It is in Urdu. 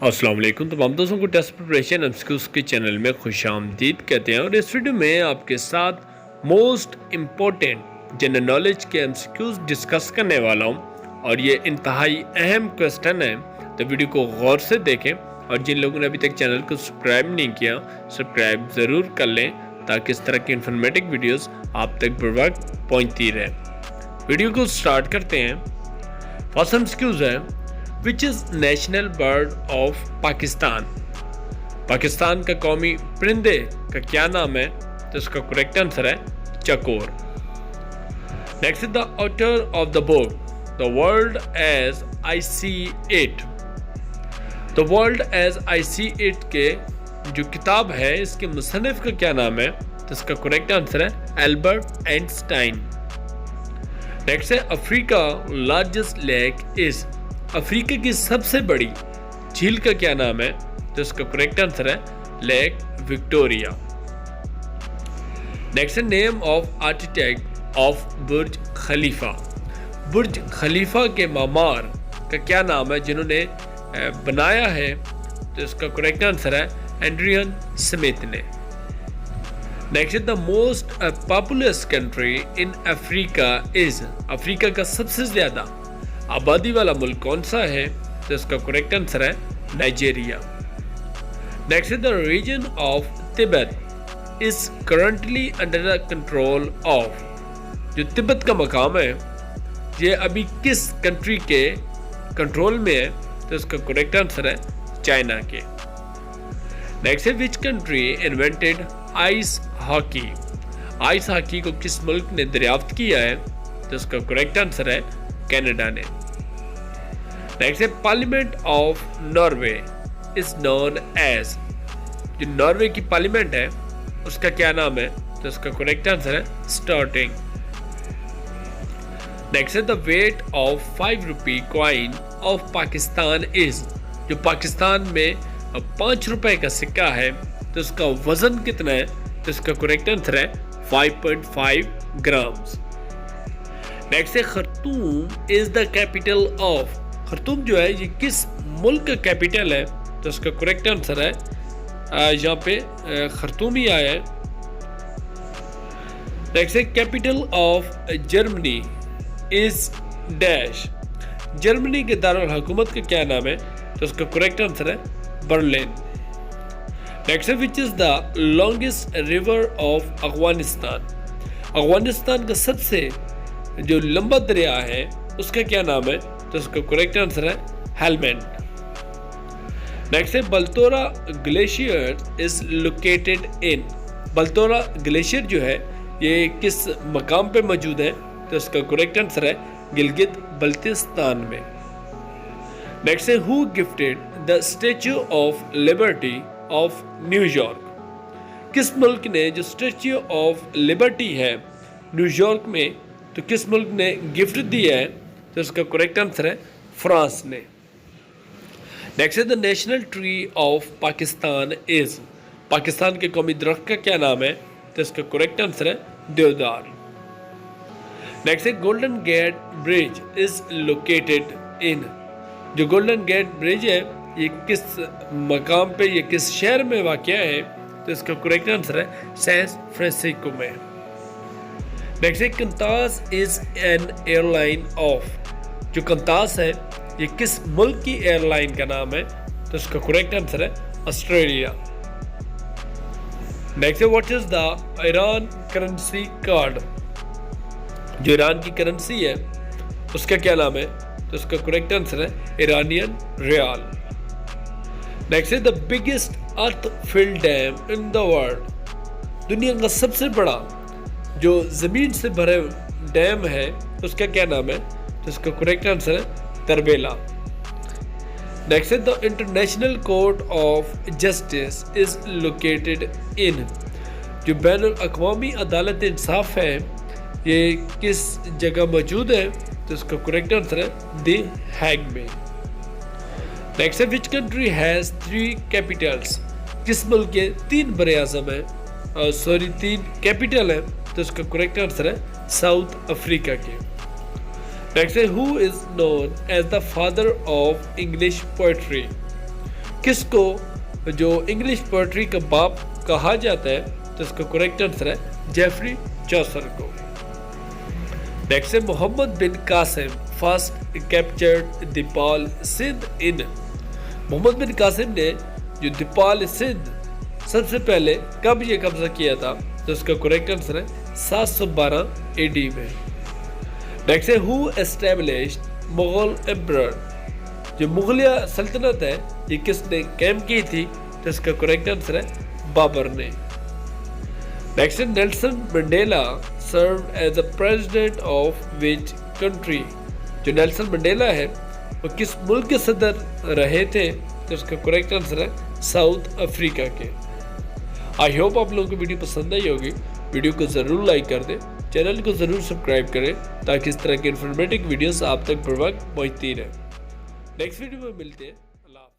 السلام علیکم تمام دوستوں کو ٹیسٹ پریپریشن ایمسیکیوز کے چینل میں خوش آمدید کہتے ہیں، اور اس ویڈیو میں آپ کے ساتھ موسٹ امپورٹنٹ جنرل نالج کے ایمسیکیوز ڈسکس کرنے والا ہوں، اور یہ انتہائی اہم کوسٹن ہے، تو ویڈیو کو غور سے دیکھیں، اور جن لوگوں نے ابھی تک چینل کو سبسکرائب نہیں کیا سبسکرائب ضرور کر لیں تاکہ اس طرح کی انفارمیٹک ویڈیوز آپ تک بر وقت پہنچتی رہے۔ ویڈیو کو سٹارٹ کرتے ہیں۔ فرسٹ ایمسیکیوز ہے which is national bird of Pakistan? Pakistan کا قومی پرندے کا کیا نام ہے؟ تو اس کا کریکٹ آنسر ہے چکور۔ Next is the author of the book The World as I See It۔ The World as I See It کے جو کتاب ہے اس کے مصنف کا کیا نام ہے؟ تو اس کا کریکٹ آنسر ہے البرٹ اینسٹائن۔ نیکسٹ ہے افریقہ لارجسٹ لیک از۔ افریقہ کی سب سے بڑی جھیل کا کیا نام ہے؟ تو اس کا کریکٹ آنسر ہے Lake Victoria. Next name of architect of Burj Khalifa. Burj خلیفہ کے معمار کا کیا نام ہے جنہوں نے بنایا ہے؟ تو اس کا کریکٹ آنسر ہے اینڈریان سمتھ نے۔ Next the most populous country in Africa is. Africa کا سب سے زیادہ آبادی والا ملک کون سا ہے؟ تو اس کا کریکٹ آنسر ہے Nigeria. Next the region of Tibet is currently under the control of. جو تبت کا مقام ہے یہ ابھی کس کنٹری کے کنٹرول میں ہے؟ تو اس کا کریکٹ آنسر ہے چائنا کے۔ Next which country invented ice hockey? Ice hockey کو کس ملک نے دریافت کیا ہے؟ تو اس کا کریکٹ آنسر ہے کینیڈا نے۔ نیکسٹ ہے parliament of Norway is known as. جو ناروے کی پارلیمنٹ ہے اس کا کیا نام ہے؟ تو اس کا کریکٹ آنسر ہے اسٹارٹنگ۔ نیکسٹ ہے the weight of 5 rupee coin of Pakistan is. جو پاکستان میں 5 روپے کا سکہ ہے تو اس کا وزن کتنا ہے؟ تو اس کا کریکٹ آنسر ہے 5.5 گرامز۔ نیکسٹ ہے خرطوم از دا کیپٹل آف۔ خرطوم جو ہے یہ کس ملک کا کیپٹل ہے؟ تو اس کا کریکٹ آنسر ہے یہاں پہ خرطوم ہی آیا ہے۔ نیکسٹ ہے capital of Germany is dash. Germany کے دارالحکومت کا کیا نام ہے؟ تو اس کا کریکٹ آنسر ہے برلن۔ نیکسٹ ہے which is the longest river of Afghanistan. Afghanistan کا سب سے جو لمبا دریا ہے اس کا کیا نام ہے؟ تو اس کا کریکٹ آنسر ہے ہیلمنڈ۔ نیکسٹ ہے Baltoro glacier is located in. Baltoro glacier جو ہے یہ کس مقام پہ موجود ہے؟ تو اس کا کریکٹ آنسر ہے گلگت بلتستان میں۔ نیکسٹ ہے who gifted the Statue of Liberty of New York. کس ملک نے جو اسٹیچو آف لبرٹی ہے نیو یارک میں تو کس ملک نے گفٹ دیا ہے؟ تو اس کا کریکٹ آنسر ہے فرانس نے۔ نیکسٹ ہے دا نیشنل ٹری آف پاکستان از۔ پاکستان کے قومی درخت کا کیا نام ہے؟ تو اس کا کریکٹ آنسر ہے دیودار۔ نیکسٹ ہے Golden Gate Bridge is located in. جو گولڈن گیٹ برج ہے یہ کس مقام پہ یہ کس شہر میں واقع ہے؟ تو اس کا کریکٹ آنسر ہے سین فرانسسکو میں۔ نیکسٹ ہے کنتاس از این ایئر لائن آف۔ جو کنتاس ہے یہ کس ملک کی ایئر لائن کا نام ہے؟ تو اس کا کریکٹ آنسر ہے آسٹریلیا۔ نیکسٹ ہے what is the Iran currency card? جو ایران کی کرنسی ہے اس کا کیا نام ہے؟ تو اس کا کریکٹ آنسر ہے ایرانین ریال۔ نیکسٹ ہے the biggest earth fill dam in the world. دنیا کا سب سے بڑا جو زمین سے بھرے ڈیم ہے اس کا کیا نام ہے؟ تو اس کا کریکٹ آنسر ہے تربیلا۔ نیکسٹ ہے the international court of justice is located in. جو بین الاقوامی عدالت انصاف ہے یہ کس جگہ موجود ہے؟ تو اس کا کریکٹ آنسر ہے دی ہیگ میں۔ نیکسٹ ہے وچ کنٹری ہیز 3 کیپٹلس؟ کس ملک کے 3 براعظم ہیں؟ 3 کیپٹل ہیں؟ تو اس کا کریکٹ آنسر ہے ساؤتھ افریقہ کے۔ Next, who is known as the father of English poetry? کس کو جو انگلش پوئٹری کا باپ کہا جاتا ہے؟ تو اس کا کریکٹ آنسر ہے جیفری چوسر کو۔ نیکسٹ ہے محمد بن قاسم فرسٹ کیپچرڈ دیپال سندھ ان۔ محمد بن قاسم نے جو دیپال سندھ سب سے پہلے کب یہ قبضہ کیا تھا؟ تو اس کا کریکٹ آنسر ہے 712 AD میں۔ نیکسٹ ہے ہو اسٹیبلشڈ مغل ایمپرر۔ جو مغلیہ سلطنت ہے یہ کس نے قائم کی تھی؟ تو اس کا کریکٹ آنسر ہے بابر نے۔ نیکسٹ ہے Nelson Mandela served as a president of which country. جو نیلسن منڈیلا ہے وہ کس ملک کے صدر رہے تھے؟ تو اس کا کریکٹ آنسر ہے ساؤتھ افریقہ کے۔ آئی ہوپ آپ لوگوں کو ویڈیو پسند آئی ہوگی۔ ویڈیو کو ضرور لائک کر دیں، چینل کو ضرور سبسکرائب کریں تاکہ اس طرح کی انفارمیٹو ویڈیوز آپ تک بر وقت پہنچتی رہیں۔ نیکسٹ ویڈیو میں ملتے ہیں۔ اللہ حافظ۔